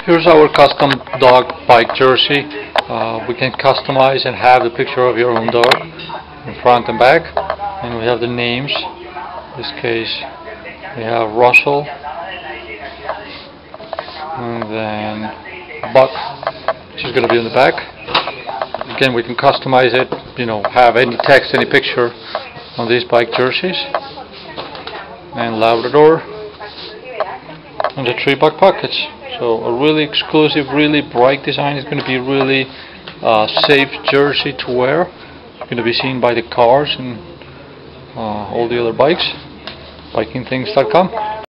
Here's our custom dog bike jersey. We can customize and have the picture of your own dog in front and back, and we have the names. In this case we have Russell, and then Buck, which is going to be in the back. Again, we can customize it, have any text, any picture on these bike jerseys. And Labrador, and the 3 buck pockets. So a really exclusive, really bright design. It's going to be really safe jersey to wear. It's going to be seen by the cars and all the other bikes. bikingthings.com.